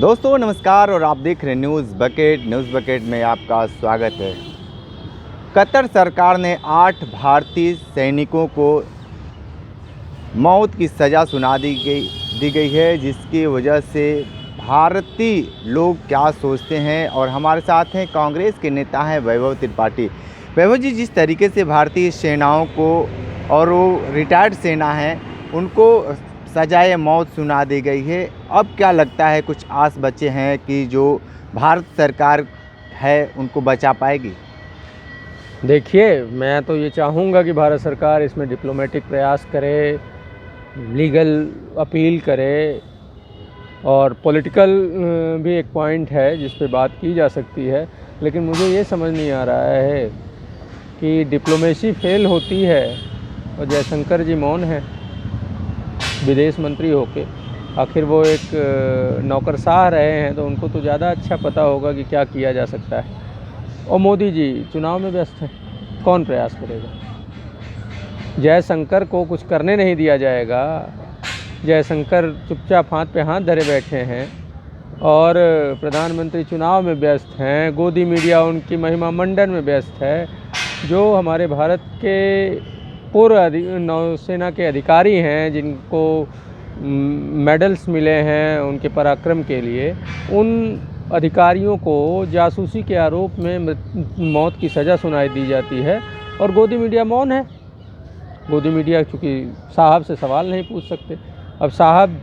दोस्तों नमस्कार और आप देख रहे हैं न्यूज़ बकेट में आपका स्वागत है। कतर सरकार ने 8 भारतीय सैनिकों को मौत की सज़ा सुना दी गई है, जिसकी वजह से भारतीय लोग क्या सोचते हैं। और हमारे साथ हैं कांग्रेस के नेता हैं वैभव त्रिपाठी। वैभव जी, जिस तरीके से भारतीय सेनाओं को और वो रिटायर्ड सेना हैं उनको सजाए मौत सुना दी गई है, अब क्या लगता है कुछ आस बचे हैं कि जो भारत सरकार है उनको बचा पाएगी? देखिए, मैं तो ये चाहूँगा कि भारत सरकार इसमें डिप्लोमेटिक प्रयास करे, लीगल अपील करे और पॉलिटिकल भी एक पॉइंट है जिस पे बात की जा सकती है। लेकिन मुझे ये समझ नहीं आ रहा है कि डिप्लोमेसी फेल होती है और जयशंकर जी मौन हैं विदेश मंत्री होके। आखिर वो एक नौकरशाह रहे हैं तो उनको तो ज़्यादा अच्छा पता होगा कि क्या किया जा सकता है। और मोदी जी चुनाव में व्यस्त हैं, कौन प्रयास करेगा? जयशंकर को कुछ करने नहीं दिया जाएगा। जयशंकर चुपचाप हाथ पे हाथ धरे बैठे हैं और प्रधानमंत्री चुनाव में व्यस्त हैं। गोदी मीडिया उनकी महिमा मंडन में व्यस्त है। जो हमारे भारत के पूर्व नौसेना के अधिकारी हैं जिनको मेडल्स मिले हैं उनके पराक्रम के लिए, उन अधिकारियों को जासूसी के आरोप में मौत की सज़ा सुनाई दी जाती है और गोदी मीडिया मौन है। गोदी मीडिया चूँकि साहब से सवाल नहीं पूछ सकते। अब साहब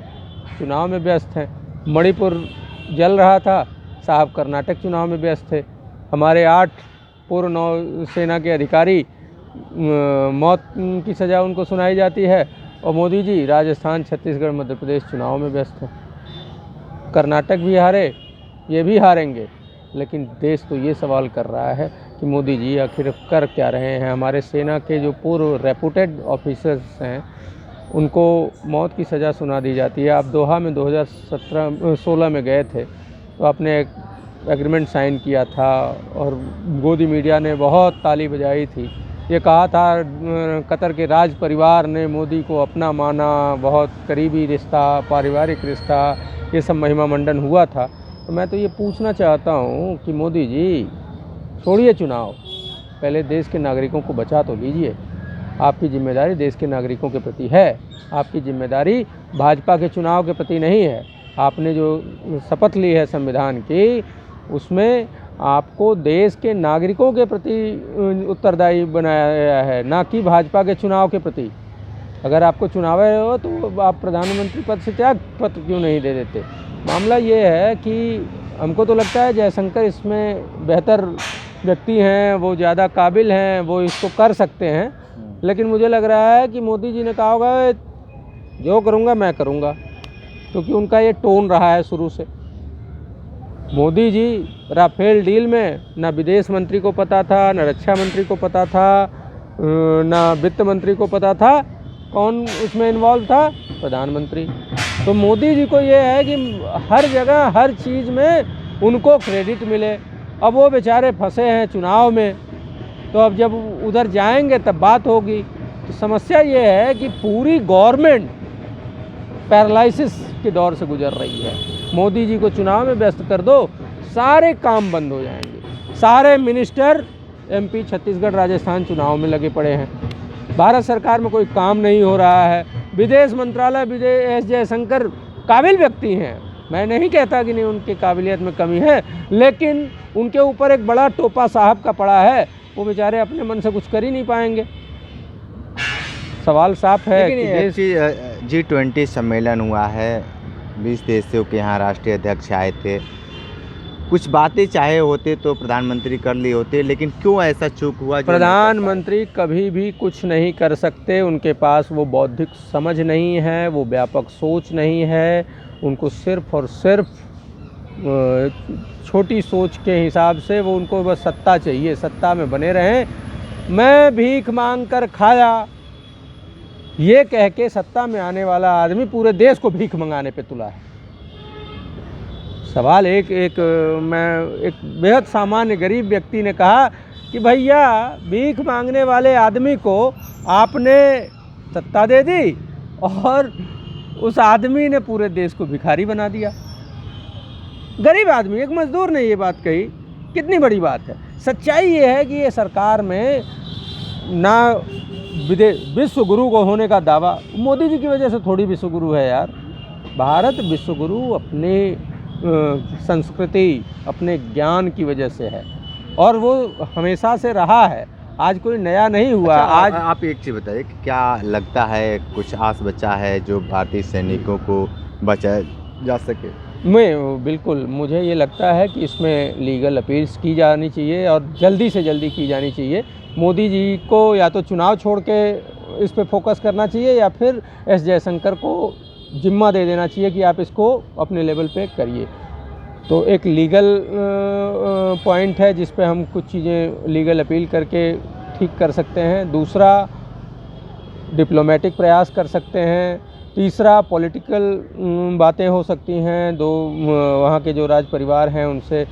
चुनाव में व्यस्त हैं। मणिपुर जल रहा था, साहब कर्नाटक चुनाव में व्यस्त थे। हमारे 8 पूर्व नौसेना के अधिकारी मौत की सज़ा उनको सुनाई जाती है और मोदी जी राजस्थान, छत्तीसगढ़, मध्य प्रदेश चुनाव में व्यस्त हैं। कर्नाटक भी हारे, ये भी हारेंगे, लेकिन देश तो ये सवाल कर रहा है कि मोदी जी आखिर कर क्या रहे हैं। हमारे सेना के जो पूर्व रेपुटेड ऑफिसर्स हैं उनको मौत की सज़ा सुना दी जाती है। आप दोहा में 2016 में गए थे तो आपने एक एग्रीमेंट साइन किया था और गोदी मीडिया ने बहुत ताली बजाई थी। ये कहा था कतर के राज परिवार ने मोदी को अपना माना, बहुत करीबी रिश्ता, पारिवारिक रिश्ता, ये सब महिमा मंडन हुआ था। तो मैं तो ये पूछना चाहता हूँ कि मोदी जी छोड़िए चुनाव, पहले देश के नागरिकों को बचा तो लीजिए। आपकी जिम्मेदारी देश के नागरिकों के प्रति है, आपकी जिम्मेदारी भाजपा के चुनाव के प्रति नहीं है। आपने जो शपथ ली है संविधान की, उसमें आपको देश के नागरिकों के प्रति उत्तरदायी बनाया गया है, ना कि भाजपा के चुनाव के प्रति। अगर आपको चुनाव हो तो आप प्रधानमंत्री पद से त्याग पत्र क्यों नहीं दे देते? मामला ये है कि हमको तो लगता है जयशंकर इसमें बेहतर व्यक्ति हैं, वो ज़्यादा काबिल हैं, वो इसको कर सकते हैं। लेकिन मुझे लग रहा है कि मोदी जी ने कहा होगा जो करूँगा मैं करूँगा, क्योंकि उनका ये टोन रहा है शुरू से। मोदी जी राफेल डील में ना विदेश मंत्री को पता था, ना रक्षा मंत्री को पता था, ना वित्त मंत्री को पता था। कौन उसमें इन्वॉल्व था? प्रधानमंत्री। तो मोदी जी को ये है कि हर जगह हर चीज़ में उनको क्रेडिट मिले। अब वो बेचारे फंसे हैं चुनाव में, तो अब जब उधर जाएंगे तब बात होगी। तो समस्या ये है कि पूरी गवर्नमेंट पैरालिसिस के दौर से गुजर रही है। मोदी जी को चुनाव में व्यस्त कर दो, सारे काम बंद हो जाएंगे। सारे मिनिस्टर MP छत्तीसगढ़, राजस्थान चुनाव में लगे पड़े हैं। भारत सरकार में कोई काम नहीं हो रहा है। विदेश मंत्रालय एस जयशंकर काबिल व्यक्ति हैं, मैं नहीं कहता कि नहीं उनकी काबिलियत में कमी है, लेकिन उनके ऊपर एक बड़ा टोपा साहब का पड़ा है। वो बेचारे अपने मन से कुछ कर ही नहीं पाएंगे। सवाल साफ है कि G20 सम्मेलन हुआ है, 20 देशों के यहाँ राष्ट्रीय अध्यक्ष आए थे। कुछ बातें चाहे होते तो प्रधानमंत्री कर लिए होते, लेकिन क्यों ऐसा चूक हुआ? प्रधानमंत्री कभी भी कुछ नहीं कर सकते। उनके पास वो बौद्धिक समझ नहीं है, वो व्यापक सोच नहीं है। उनको सिर्फ और सिर्फ छोटी सोच के हिसाब से वो उनको बस सत्ता चाहिए, सत्ता में बने रहें। मैं भीख मांग कर खाया, ये कह के सत्ता में आने वाला आदमी पूरे देश को भीख मंगाने पे तुला है। सवाल एक बेहद सामान्य गरीब व्यक्ति ने कहा कि भैया भीख मांगने वाले आदमी को आपने सत्ता दे दी और उस आदमी ने पूरे देश को भिखारी बना दिया। गरीब आदमी, एक मजदूर ने ये बात कही, कितनी बड़ी बात है। सच्चाई ये है कि ये सरकार में ना विश्व गुरु को होने का दावा, मोदी जी की वजह से थोड़ी विश्व गुरु है यार। भारत विश्व गुरु अपने संस्कृति, अपने ज्ञान की वजह से है, और वो हमेशा से रहा है, आज कोई नया नहीं हुआ। अच्छा, आज आप एक चीज़ बताइए कि क्या लगता है कुछ आस बचा है जो भारतीय सैनिकों को बचाया जा सके? मैं बिल्कुल, मुझे ये लगता है कि इसमें लीगल अपील्स की जानी चाहिए और जल्दी से जल्दी की जानी चाहिए। मोदी जी को या तो चुनाव छोड़ के इस पे फोकस करना चाहिए या फिर एस जयशंकर को जिम्मा दे देना चाहिए कि आप इसको अपने लेवल पे करिए। तो एक लीगल पॉइंट है जिस पे हम कुछ चीज़ें लीगल अपील करके ठीक कर सकते हैं। दूसरा, डिप्लोमेटिक प्रयास कर सकते हैं। तीसरा, पॉलिटिकल बातें हो सकती हैं। वहाँ के जो राज परिवार हैं उनसे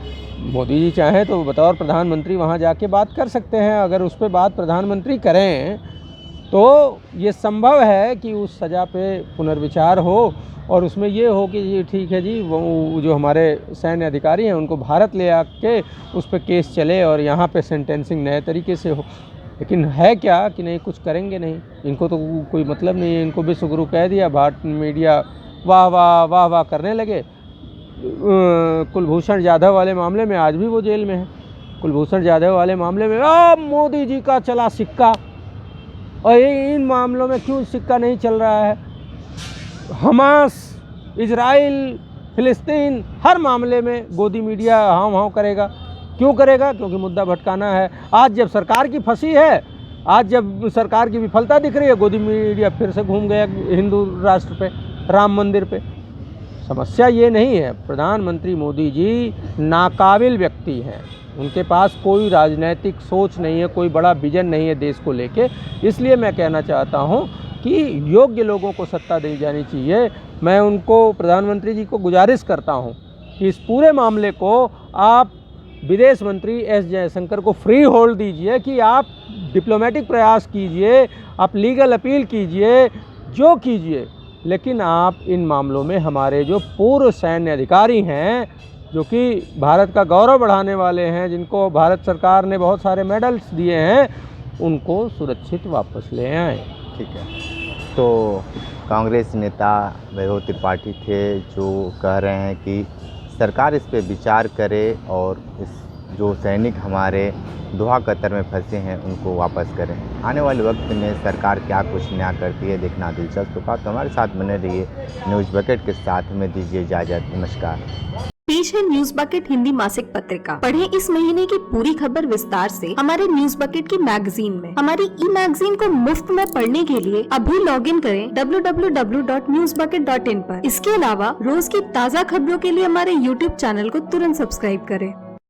मोदी जी चाहें तो बतौर प्रधानमंत्री वहाँ जाके बात कर सकते हैं। अगर उस पर बात प्रधानमंत्री करें तो ये संभव है कि उस सज़ा पे पुनर्विचार हो और उसमें ये हो कि ये ठीक है जी, वो जो हमारे सैन्य अधिकारी हैं उनको भारत ले आके उस पर केस चले और यहाँ पे सेंटेंसिंग नए तरीके से हो। लेकिन है क्या कि नहीं, कुछ करेंगे नहीं, इनको तो कोई मतलब नहीं है। इनको विश्व गुरु कह दिया, भारतीय मीडिया वाह वाह वाह वाह करने लगे। कुलभूषण जाधव वाले मामले में आज भी वो जेल में है। कुलभूषण जाधव वाले मामले में मोदी जी का चला सिक्का, और इन मामलों में क्यों सिक्का नहीं चल रहा है? हमास, इजराइल, फिलिस्तीन, हर मामले में गोदी मीडिया हाव हाव करेगा। क्यों करेगा? क्योंकि मुद्दा भटकाना है। आज जब सरकार की फंसी है, आज जब सरकार की विफलता दिख रही है, गोदी मीडिया फिर से घूम गया हिंदू राष्ट्र पे, राम मंदिर पे। समस्या ये नहीं है, प्रधानमंत्री मोदी जी नाकाबिल व्यक्ति हैं, उनके पास कोई राजनीतिक सोच नहीं है, कोई बड़ा विजन नहीं है देश को लेके। इसलिए मैं कहना चाहता हूँ कि योग्य लोगों को सत्ता दी जानी चाहिए। मैं उनको, प्रधानमंत्री जी को गुजारिश करता हूँ कि इस पूरे मामले को आप विदेश मंत्री एस जयशंकर को फ्री होल्ड दीजिए, कि आप डिप्लोमेटिक प्रयास कीजिए, आप लीगल अपील कीजिए, जो कीजिए, लेकिन आप इन मामलों में हमारे जो पूर्व सैन्य अधिकारी हैं, जो कि भारत का गौरव बढ़ाने वाले हैं, जिनको भारत सरकार ने बहुत सारे मेडल्स दिए हैं, उनको सुरक्षित वापस ले आएँ। ठीक है, तो कांग्रेस नेता वैभव त्रिपाठी थे जो कह रहे हैं कि सरकार इस पे विचार करे और इस जो सैनिक हमारे दोहा कतर में फंसे हैं उनको वापस करें। आने वाले वक्त में सरकार क्या कुछ नया करती है देखना दिलचस्प होगा। तो हमारे साथ बने रहिए, न्यूज़ बकेट के साथ में दीजिए इजाज़त। नमस्कार। पेश है न्यूज बकेट हिंदी मासिक पत्रिका। पढ़ें इस महीने की पूरी खबर विस्तार से हमारे न्यूज बकेट की मैगजीन में। हमारी ई मैगजीन को मुफ्त में पढ़ने के लिए अभी लॉगिन करें www.newsbucket.in पर। इसके अलावा रोज की ताज़ा खबरों के लिए हमारे YouTube चैनल को तुरंत सब्सक्राइब करें।